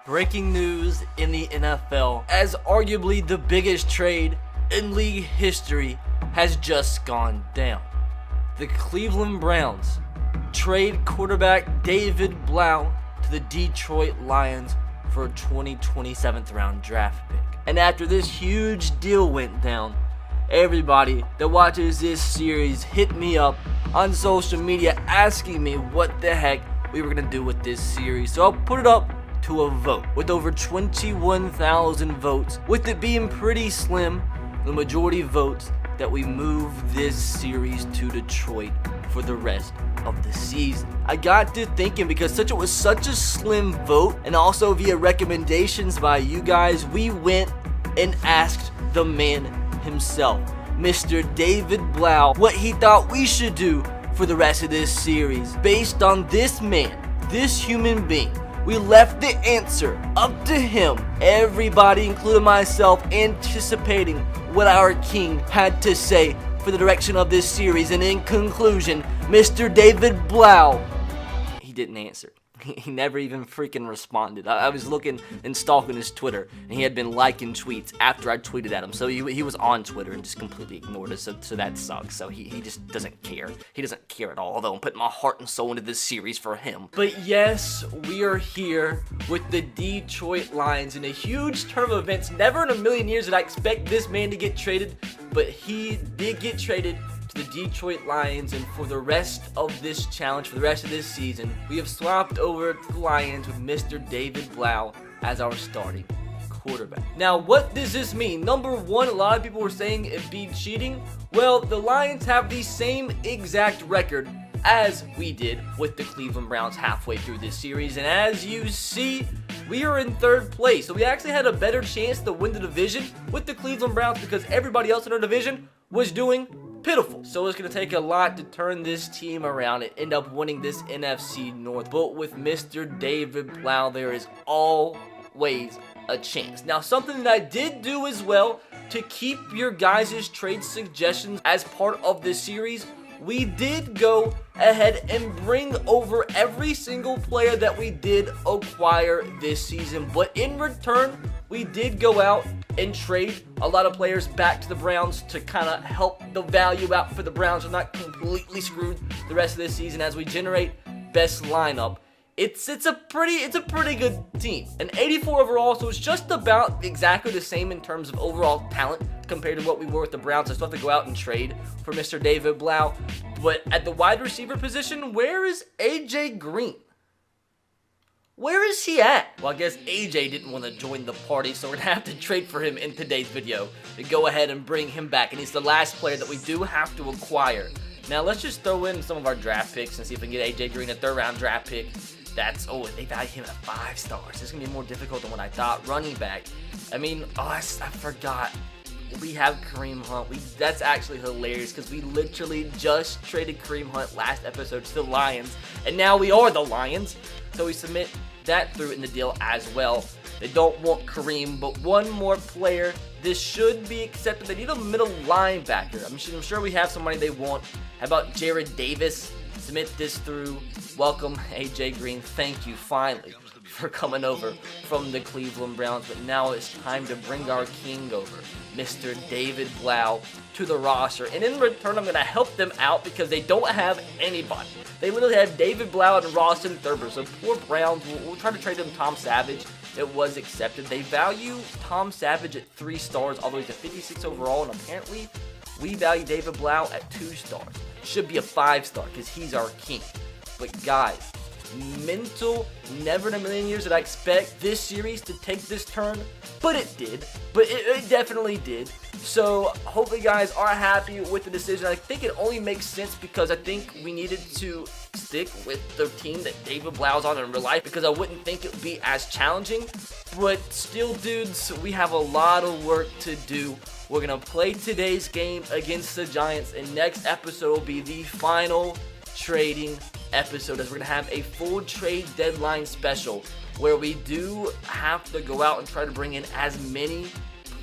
Breaking news in the NFL, as arguably the biggest trade in league history has just gone down. The Cleveland Browns trade quarterback David Blau to the Detroit Lions for a 2020 7th round draft pick. And after this huge deal went down, everybody that watches this series hit me up on social media asking me what the heck we were going to do with this series. So I'll put it up to a vote with over 21,000 votes, with it being pretty slim, the majority votes that we move this series to Detroit for the rest of the season. I got to thinking, because it was such a slim vote, and also via recommendations by you guys, we went and asked the man himself, Mr. David Blau, what he thought we should do for the rest of this series. Based on this man, this human being, we left the answer up to him. Everybody, including myself, anticipating what our king had to say for the direction of this series. And in conclusion, Mr. David Blau, he didn't answer. He never even freaking responded. I was looking and stalking his Twitter, and he had been liking tweets after I tweeted at him. So he was on Twitter and just completely ignored us. So that sucks. So he just doesn't care. He doesn't care at all, although I'm putting my heart and soul into this series for him. But yes, we are here with the Detroit Lions in a huge turn of events. Never in a million years did I expect this man to get traded, but he did get traded to the Detroit Lions. And for the rest of this challenge, for the rest of this season, we have swapped over to the Lions with Mr. David Blau as our starting quarterback. Now, what does this mean? Number one, a lot of people were saying it'd be cheating. Well, the Lions have the same exact record as we did with the Cleveland Browns halfway through this series, and as you see, we are in third place. So we actually had a better chance to win the division with the Cleveland Browns because everybody else in our division was doing pitiful. So it's going to take a lot to turn this team around and end up winning this NFC North. But with Mr. David Blau, there is always a chance. Now, something that I did do as well to keep your guys' trade suggestions as part of this series, we did go ahead and bring over every single player that we did acquire this season. But in return, we did go out and trade a lot of players back to the Browns to kind of help the value out for the Browns. We're not completely screwed the rest of this season as we generate best lineup. It's a pretty good team. An 84 overall, so it's just about exactly the same in terms of overall talent compared to what we were with the Browns. I still have to go out and trade for Mr. David Blau. But at the wide receiver position, where is AJ Green? Where is he at? Well, I guess AJ didn't want to join the party, so we're going to have to trade for him in today's video to go ahead and bring him back. And he's the last player that we do have to acquire. Now, let's just throw in some of our draft picks and see if we can get AJ Green a third-round draft pick. They value him at 5 stars. This is going to be more difficult than what I thought. Running back. I forgot. We have Kareem Hunt. That's actually hilarious because we literally just traded Kareem Hunt last episode to the Lions, and now we are the Lions. So we submit that through in the deal as well. They don't want Kareem, but one more player. This should be accepted. They need a middle linebacker. I'm sure we have somebody they want. How about Jared Davis? Submit this through. Welcome, AJ Green. Thank you, finally, for coming over from the Cleveland Browns. But now it's time to bring our king over, Mr. David Blau, to the roster. And in return, I'm going to help them out because they don't have anybody. They literally have David Blau and Rawson Thurber. So poor Browns. We'll try to trade them Tom Savage. It was accepted. They value Tom Savage at 3 stars all the way to 56 overall. And apparently, we value David Blau at 2 stars. Should be a 5-star because he's our king. But guys, mental, never in a million years did I expect this series to take this turn, but it did. It definitely did. So hopefully you guys are happy with the decision. I think it only makes sense because I think we needed to stick with the team that David Blau's on in real life, because I wouldn't think it would be as challenging. But still, dudes, we have a lot of work to do. We're going to play today's game against the Giants, and next episode will be the final trading episode, as we're going to have a full trade deadline special where we do have to go out and try to bring in as many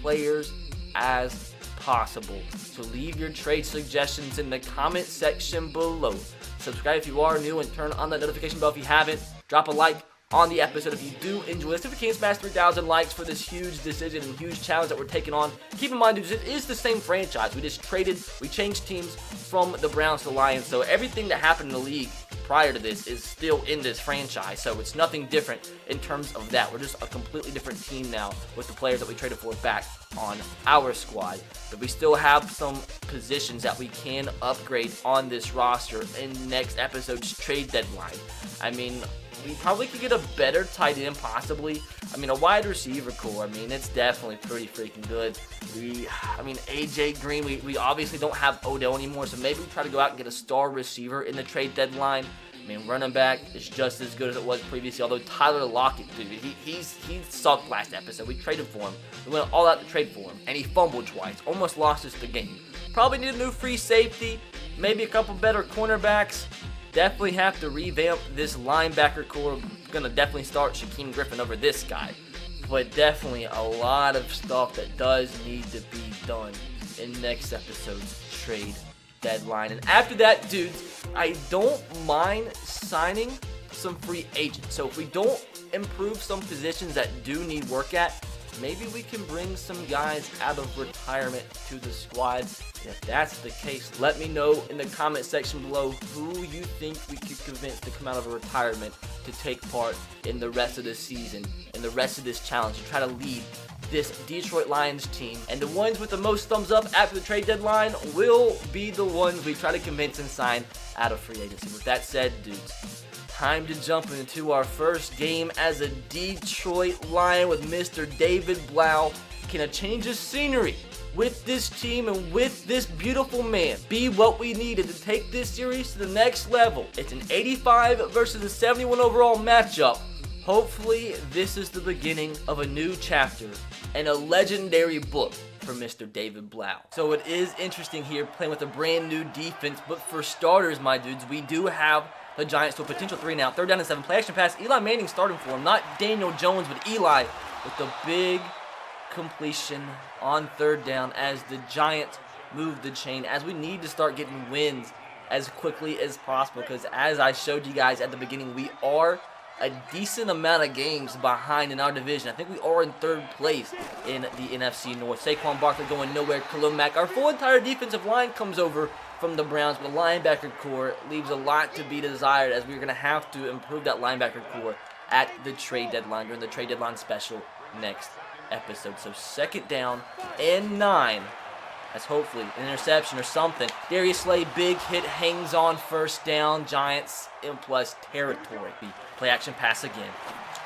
players as possible. So leave your trade suggestions in the comment section below. Subscribe if you are new and turn on that notification bell if you haven't. Drop a like on the episode. If you do enjoy this, if you can smash 3,000 likes for this huge decision and huge challenge that we're taking on. Keep in mind, dudes, it is the same franchise. We changed teams from the Browns to the Lions, so everything that happened in the league prior to this is still in this franchise, so it's nothing different in terms of that. We're just a completely different team now with the players that we traded for back on our squad, but we still have some positions that we can upgrade on this roster in next episode's trade deadline. I mean, we probably could get a better tight end, possibly. I mean, a wide receiver core, I mean, it's definitely pretty freaking good. AJ Green, we obviously don't have Odell anymore, so maybe we try to go out and get a star receiver in the trade deadline. I mean, running back is just as good as it was previously, although Tyler Lockett, dude, he sucked last episode. We traded for him. We went all out to trade for him, and he fumbled twice. Almost lost us the game. Probably need a new free safety, maybe a couple better cornerbacks. Definitely have to revamp this linebacker core. Gonna definitely start Shaquem Griffin over this guy. But definitely a lot of stuff that does need to be done in next episode's trade deadline. And after that, dudes, I don't mind signing some free agents. So if we don't improve some positions that do need work at, maybe we can bring some guys out of retirement to the squad. If that's the case, let me know in the comment section below who you think we could convince to come out of a retirement to take part in the rest of the season and the rest of this challenge and try to lead this Detroit Lions team. And the ones with the most thumbs up after the trade deadline will be the ones we try to convince and sign out of free agency. With that said, dudes, time to jump into our first game as a Detroit Lion with Mr. David Blau. Can a change of scenery with this team and with this beautiful man be what we needed to take this series to the next level? It's an 85 versus a 71 overall matchup. Hopefully, this is the beginning of a new chapter and a legendary book for Mr. David Blau. So it is interesting here playing with a brand new defense, but for starters, my dudes, we do have the Giants to a potential 3 now. 3rd down and 7. Play action pass. Eli Manning starting for him. Not Daniel Jones, but Eli with the big completion on 3rd down as the Giants move the chain, as we need to start getting wins as quickly as possible, because as I showed you guys at the beginning, we are a decent amount of games behind in our division. I think we are in 3rd place in the NFC North. Saquon Barkley going nowhere. Khalil Mack. Our full entire defensive line comes over from the Browns, but the linebacker core leaves a lot to be desired, as we're going to have to improve that linebacker core at the trade deadline, during the trade deadline special next episode. So 2nd down and 9. That's hopefully an interception or something. Darius Slay, big hit, hangs on 1st down. Giants in plus territory. Play action pass again.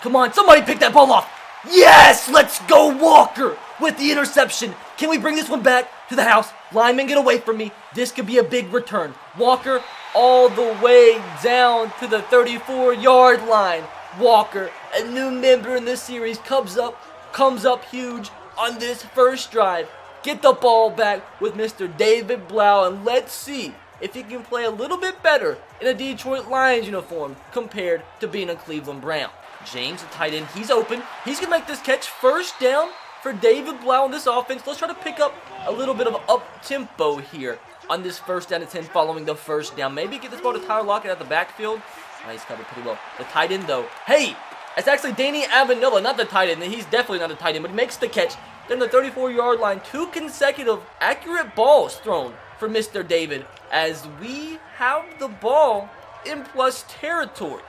Come on, somebody pick that ball off. Yes, let's go Walker with the interception. Can we bring this one back to the house? Lineman, get away from me. This could be a big return. Walker all the way down to the 34-yard line. Walker, a new member in this series, comes up huge on this first drive. Get the ball back with Mr. David Blau, and let's see if he can play a little bit better in a Detroit Lions uniform compared to being a Cleveland Brown. James, the tight end, he's open. He's going to make this catch. 1st down for David Blau in this offense. Let's try to pick up a little bit of up-tempo here on this 1st down and 10 following the 1st down. Maybe get this ball to Tyler Lockett at the backfield. Oh, he's covered pretty well. The tight end, though. Hey, it's actually Danny Amendola, not the tight end. He's definitely not a tight end, but he makes the catch. Then the 34-yard line. 2 consecutive accurate balls thrown for Mr. David, as we have the ball in plus territory.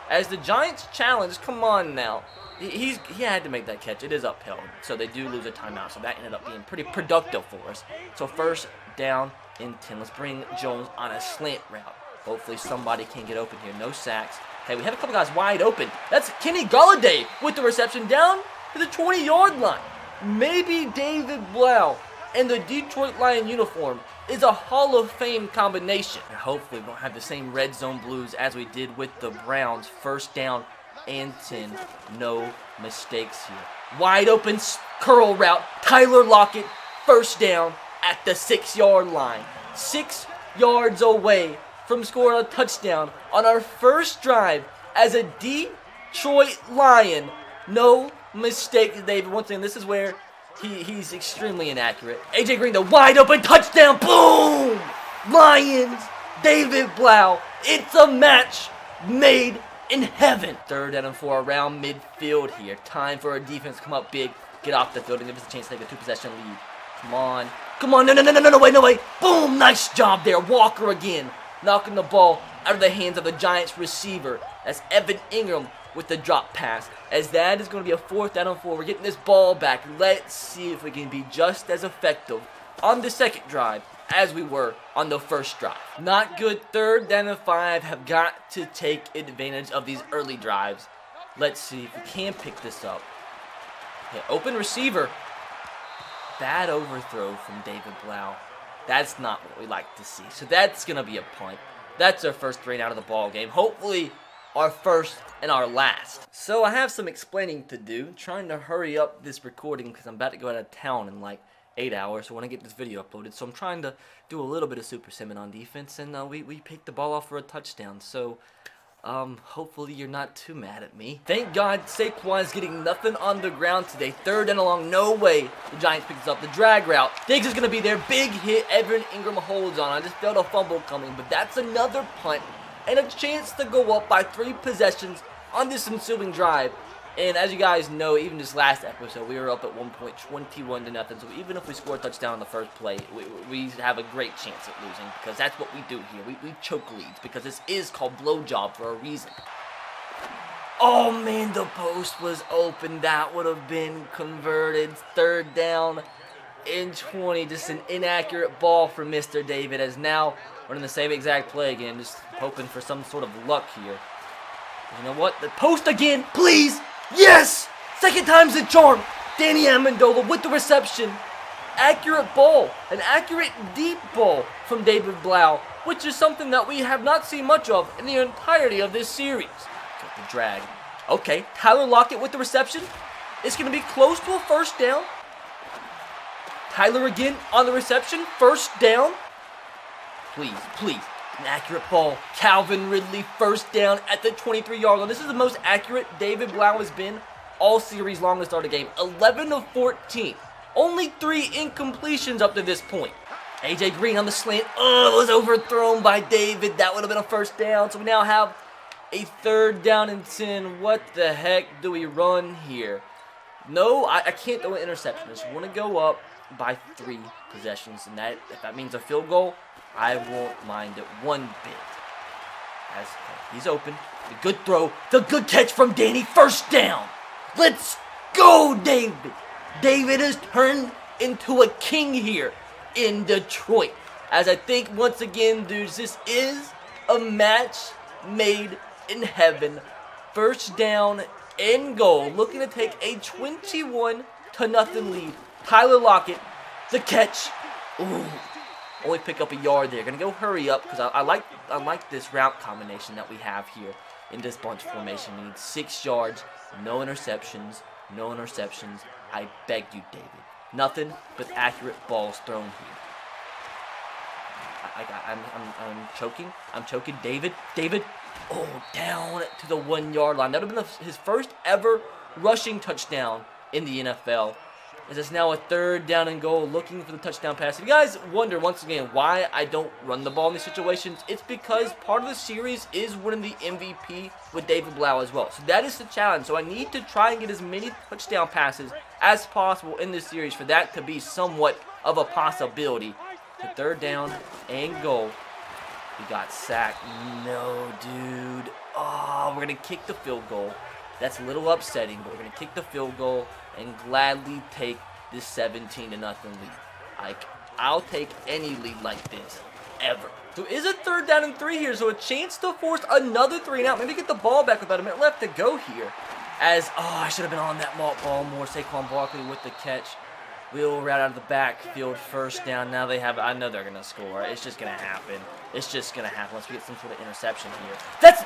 As the Giants challenge, come on now. He had to make that catch. It is uphill, so they do lose a timeout. So that ended up being pretty productive for us. So 1st down and 10. Let's bring Jones on a slant route. Hopefully somebody can get open here. No sacks. Hey, we have a couple guys wide open. That's Kenny Golladay with the reception down to the 20-yard line. Maybe David Blau and the Detroit Lion uniform is a Hall of Fame combination. And hopefully we won't have the same red zone blues as we did with the Browns. 1st down and 10. No mistakes here. Wide open curl route. Tyler Lockett, 1st down at the 6-yard line. 6 yards away from scoring a touchdown on our first drive as a Detroit Lion. No mistakes, David. Once again, this is where he's extremely inaccurate. AJ Green, the wide open touchdown. Boom! Lions, David Blau. It's a match made in heaven. 3rd down and 4 around midfield here. Time for our defense to come up big, get off the field, and give us a chance to take a 2-possession lead. Come on. Come on. No way. Boom. Nice job there. Walker again. Knocking the ball out of the hands of the Giants receiver. That's Evan Ingram with the drop pass. As that is going to be a 4th down and 4. We're getting this ball back. Let's see if we can be just as effective on the 2nd drive as we were on the 1st drive. Not good. 3rd down and 5. Have got to take advantage of these early drives. Let's see if we can pick this up. Okay, open receiver. Bad overthrow from David Blau. That's not what we like to see. So that's going to be a punt. That's our first rain out of the ball game. Hopefully our first and our last. So I have some explaining to do. Trying to hurry up this recording because I'm about to go out of town in like 8 hours. So I want to get this video uploaded. So I'm trying to do a little bit of super simming on defense. And we picked the ball off for a touchdown. So hopefully you're not too mad at me. Thank God Saquon's getting nothing on the ground today. 3rd and long, no way. The Giants pick this up. The drag route. Diggs is going to be there. Big hit. Evan Ingram holds on. I just felt a fumble coming, but that's another punt and a chance to go up by 3 possessions on this ensuing drive. And as you guys know, even this last episode, we were up at 1 point, 21-0. So even if we score a touchdown on the first play, we have a great chance at losing because that's what we do here. We choke leads because this is called blowjob for a reason. Oh man, the post was open. That would have been converted. 3rd down and 20. Just an inaccurate ball from Mr. David as now we're in the same exact play again. Just hoping for some sort of luck here. You know what? The post again, please. Yes! 2nd time's the charm. Danny Amendola with the reception. Accurate ball. An accurate deep ball from David Blau, which is something that we have not seen much of in the entirety of this series. Got the drag. Okay, Tyler Lockett with the reception. It's going to be close to a 1st down. Tyler again on the reception. 1st down. Please. An accurate ball. Calvin Ridley, 1st down at the 23-yard line. This is the most accurate David Blau has been all series long to start a game. 11 of 14. Only 3 incompletions up to this point. AJ Green on the slant. Oh, it was overthrown by David. That would have been a 1st down. So we now have a 3rd down and 10. What the heck do we run here? No, I can't throw an interception. I just want to go up by 3 possessions. And that, if that means a field goal, I won't mind it one bit. As he's open. The good throw. The good catch from Danny. 1st down. Let's go, David. David has turned into a king here in Detroit. As I think, once again, dudes, this is a match made in heaven. 1st down and goal. Looking to take a 21-0 lead. Tyler Lockett. The catch. Ooh. Only pick up a yard there. Gonna go hurry up because I like this route combination that we have here in this bunch formation. We need 6 yards, no interceptions. I beg you, David. Nothing but accurate balls thrown here. I'm choking. David. Oh, down to the 1-yard line. That would have been his first ever rushing touchdown in the NFL. As it's now a 3rd down and goal, looking for the touchdown pass. If you guys wonder, once again, why I don't run the ball in these situations, it's because part of the series is winning the MVP with David Blau as well. So that is the challenge. So I need to try and get as many touchdown passes as possible in this series for that to be somewhat of a possibility. The 3rd down and goal. We got sacked. No, dude. Oh, we're going to kick the field goal. That's a little upsetting, but we're going to kick the field goal and gladly take this 17-0 lead. I'll take any lead like this, ever. So is a 3rd down and 3 here, so a chance to force another 3 and out. Maybe get the ball back with about a minute left to go here. As, I should have been on that ball more. Saquon Barkley with the catch. Wheel route out of the backfield, 1st down. Now they have, I know they're going to score. It's just going to happen. It's just going to happen once we get some sort of interception here. That's...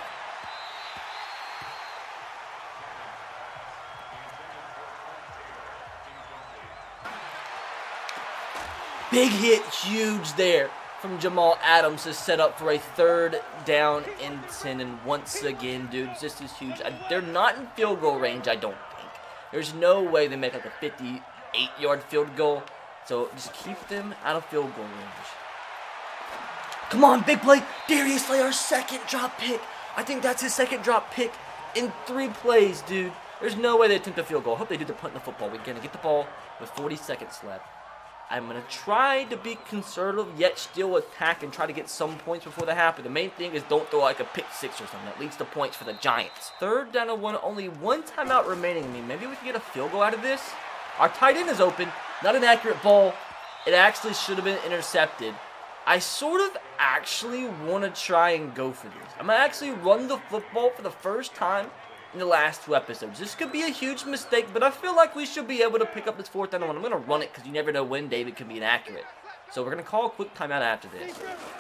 Big hit, huge there from Jamal Adams to set up for a 3rd down and 10. And once again, dudes, this is huge. They're not in field goal range, I don't think. There's no way they make like a 58-yard field goal. So just keep them out of field goal range. Come on, big play. Darius Slay, our 2nd drop pick. I think that's his second drop pick in 3 plays, dude. There's no way they attempt a field goal. I hope they do the punt in the football. We're going to get the ball with 40 seconds left. I'm going to try to be conservative, yet still attack and try to get some points before the half. But the main thing is don't throw like a pick six or something. That leads to points for the Giants. 3rd down and 1, only 1 timeout remaining. Maybe we can get a field goal out of this. Our tight end is open. Not an accurate ball. It actually should have been intercepted. I sort of actually want to try and go for this. I'm going to actually run the football for the first time in the last 2 episodes. This could be a huge mistake, but I feel like we should be able to pick up this 4th down and 1. I'm going to run it because you never know when David can be inaccurate. So we're going to call a quick timeout after this.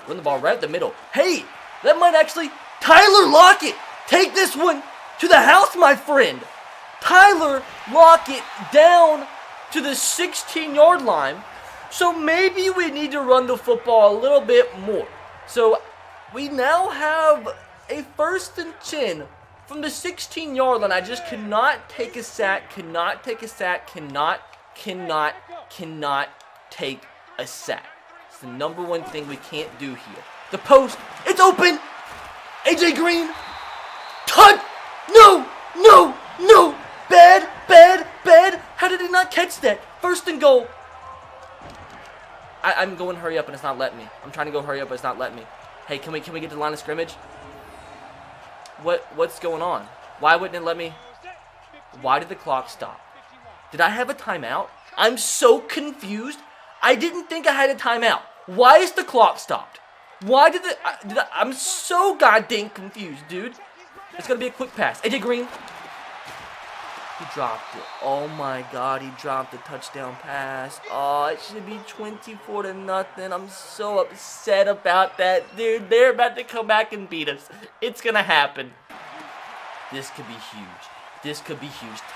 Run the ball right up the middle. Hey, that might actually... Tyler Lockett! Take this one to the house, my friend! Tyler Lockett down to the 16-yard line. So maybe we need to run the football a little bit more. So we now have a 1st and 10 from the 16-yard line. I just cannot take a sack, cannot take a sack, cannot take a sack. It's the number one thing we can't do here. The post, it's open! AJ Green, touch! No! Bad! How did he not catch that? 1st and goal. I'm going hurry up and it's not letting me. I'm trying to go hurry up but it's not letting me. Hey, can we get to the line of scrimmage? What's going on? Why wouldn't it let me? Why did the clock stop? Did I have a timeout? I'm so confused. I didn't think I had a timeout. Why is the clock stopped? Why did I'm so goddamn confused, dude. It's gonna be a quick pass. AJ Green. He dropped it. Oh my God, he dropped the touchdown pass. Oh, it should be 24-0. I'm so upset about that, dude. They're about to come back and beat us. It's gonna happen. This could be huge.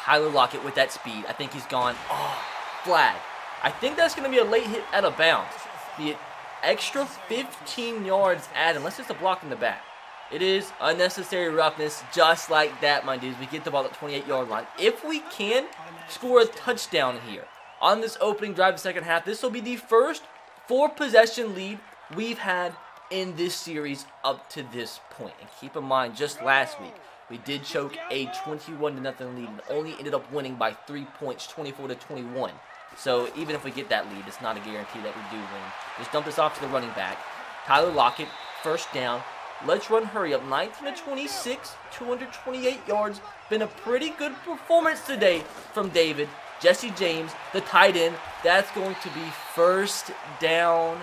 Tyler Lockett with that speed. I think he's gone. Oh, flag. I think that's gonna be a late hit out of bounds. The extra 15 yards added, unless it's a block in the back. It is unnecessary roughness, just like that, my dudes. We get the ball at the 28-yard line. If we can score a touchdown here on this opening drive of the 2nd half, this will be the first 4-possession lead we've had in this series up to this point. And keep in mind, just last week, we did choke a 21-0 lead and only ended up winning by 3 points, 24-21. So even if we get that lead, it's not a guarantee that we do win. Just dump this off to the running back. Tyler Lockett, 1st down. Let's run hurry up. 19-26, 228 yards. Been a pretty good performance today from David. Jesse James, the tight end. That's going to be 1st down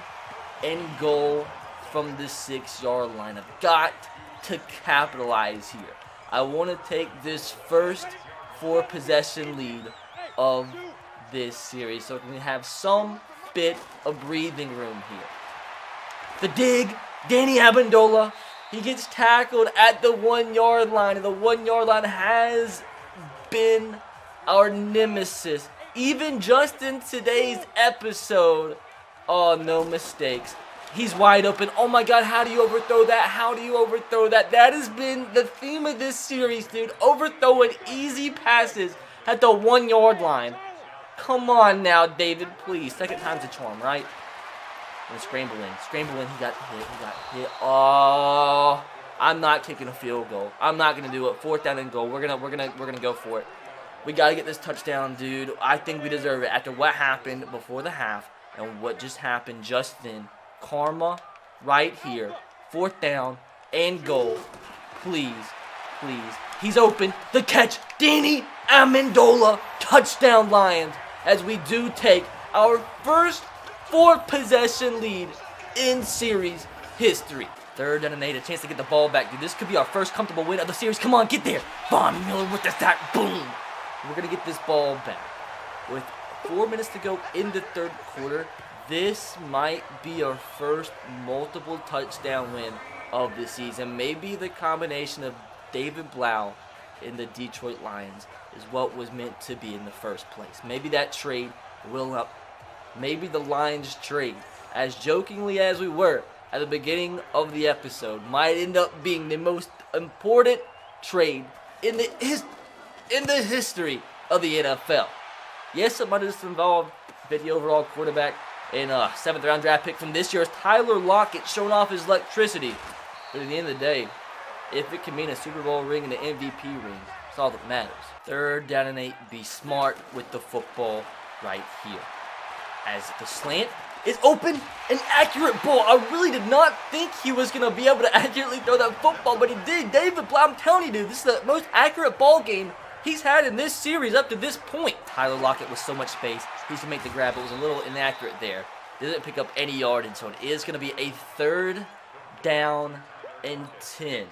and goal from the 6-yard line. I've got to capitalize here. I want to take this first 4-possession lead of this series so we can have some bit of breathing room here. The dig. Danny Amendola, he gets tackled at the 1-yard line, and the 1-yard line has been our nemesis. Even just in today's episode, oh, no mistakes. He's wide open. Oh my God, how do you overthrow that? That has been the theme of this series, dude. Overthrowing easy passes at the 1-yard line. Come on now, David, please. 2nd time's a charm, right? And scramble in, he got hit. Oh, I'm not kicking a field goal. I'm not gonna do it. 4th down and goal. We're gonna go for it. We gotta get this touchdown, dude. I think we deserve it after what happened before the half and what just happened just then. Karma, right here. 4th down and goal. Please. He's open. The catch. Danny Amendola. Touchdown, Lions. As we do take our first 4-possession lead in series history. 3rd down and 8, a chance to get the ball back. Dude, this could be our first comfortable win of the series. Come on, get there. Von Miller with the sack. Boom. We're going to get this ball back. With 4 minutes to go in the 3rd quarter, this might be our first multiple touchdown win of the season. Maybe the combination of David Blau and the Detroit Lions is what was meant to be in the first place. Maybe that trade will up. Maybe the Lions trade, as jokingly as we were at the beginning of the episode, might end up being the most important trade in the history of the NFL. Yes, it might have just involved 50 overall quarterback and a 7th round draft pick from this year's Tyler Lockett showing off his electricity. But at the end of the day, If it can mean a Super Bowl ring and an MVP ring, it's all that matters. 3rd down and 8. Be smart with the football right here. As the slant is open, an accurate ball. I really did not think he was going to be able to accurately throw that football, but he did. David Blau, I'm telling you, dude, this is the most accurate ball game he's had in this series up to this point. Tyler Lockett with so much space. He's going to make the grab. It was a little inaccurate there. Didn't pick up any yardage, so it is going to be a 3rd down and 10.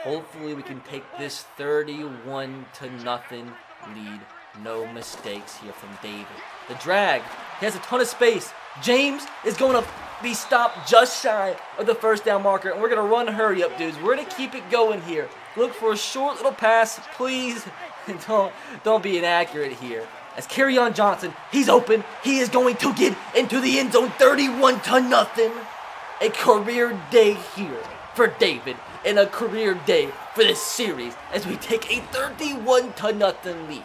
Hopefully we can take this 31-0 lead. No mistakes here from David. The drag. He has a ton of space. James is going to be stopped just shy of the 1st down marker, and we're going to run hurry up, dudes. We're going to keep it going here. Look for a short little pass, please. Don't be inaccurate here. As Kerryon Johnson, he's open. He is going to get into the end zone. 31-0. A career day here for David, and a career day for this series as we take a 31-0 lead.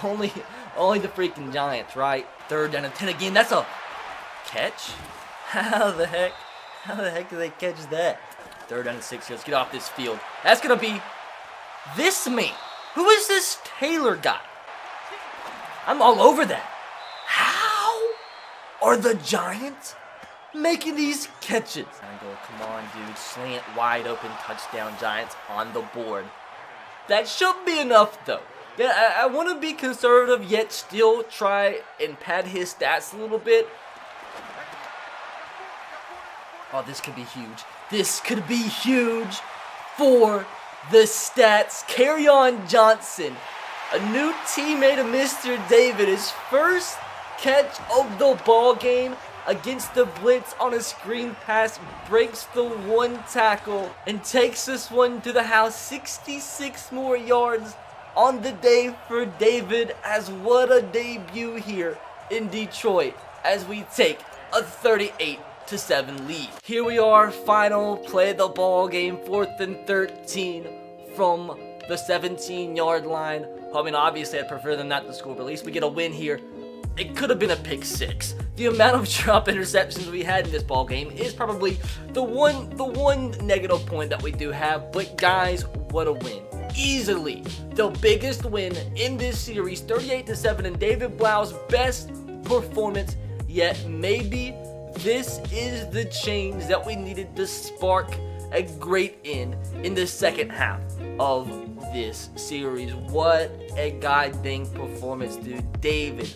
Only the freaking Giants, right? 3rd down and 10 again. That's a catch? How the heck did they catch that? 3rd down and 6 here. Let's get off this field. That's going to be this man. Who is this Taylor guy? I'm all over that. How are the Giants making these catches? Angle, come on, dude. Slant, wide open, touchdown, Giants on the board. That should be enough, though. Yeah, I want to be conservative, yet still try and pad his stats a little bit. Oh, this could be huge. This could be huge for the stats. Kerryon Johnson, a new teammate of Mr. David, his first catch of the ball game against the blitz on a screen pass, breaks the 1 tackle and takes this one to the house. 66 more yards on the day for David, as what a debut here in Detroit as we take a 38-7 lead. Here we are, final play of the ball game, 4th and 13 from the 17-yard line. I mean, obviously I'd prefer them not to score, but at least we get a win here. It could have been a pick 6. The amount of drop interceptions we had in this ball game is probably the one negative point that we do have. But guys, what a win. Easily the biggest win in this series, 38-7, and David Blau's best performance yet. Maybe this is the change that we needed to spark a great end in the second half of this series. What a goddamn performance, dude. David,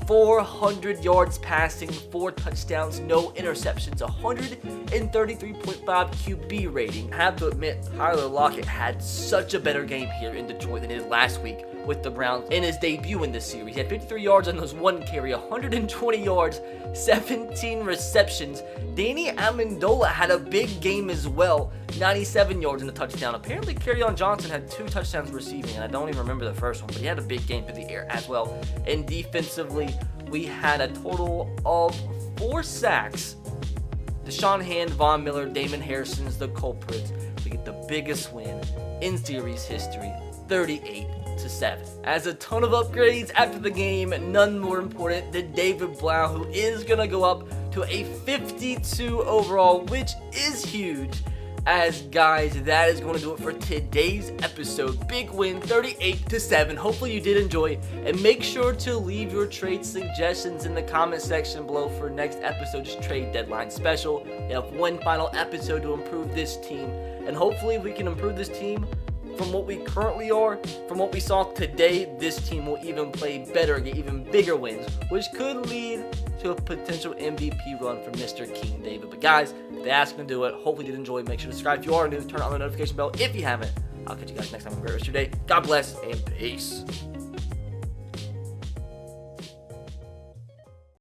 400 yards passing, 4 touchdowns, no interceptions, 133.5 QB rating. I have to admit, Tyler Lockett had such a better game here in Detroit than he did last week with the Browns in his debut in this series. He had 53 yards on those 1 carry, 120 yards, 17 receptions. Danny Amendola had a big game as well, 97 yards in the touchdown. Apparently, Kerryon Johnson had 2 touchdowns receiving, and I don't even remember the first one, but he had a big game through the air as well. And defensively, we had a total of 4 sacks. Deshaun Hand, Von Miller, Damon Harrison's the culprits to get the biggest win in series history, 38-7. As a ton of upgrades after the game, none more important than David Blau, who is going to go up to a 52 overall, which is huge. As guys, that is going to do it for today's episode. Big win, 38-7. Hopefully you did enjoy, and make sure to leave your trade suggestions in the comment section below for next episode's trade deadline special. We have one final episode to improve this team, and hopefully we can improve this team from what we currently are. From what we saw today, this team will even play better, get even bigger wins, which could lead to a potential MVP run for Mr. King David. But guys, that's going to do it. Hopefully you did enjoy. Make sure to subscribe if you are new. Turn on the notification bell if you haven't. I'll catch you guys next time. Have a great rest of your day. God bless and peace.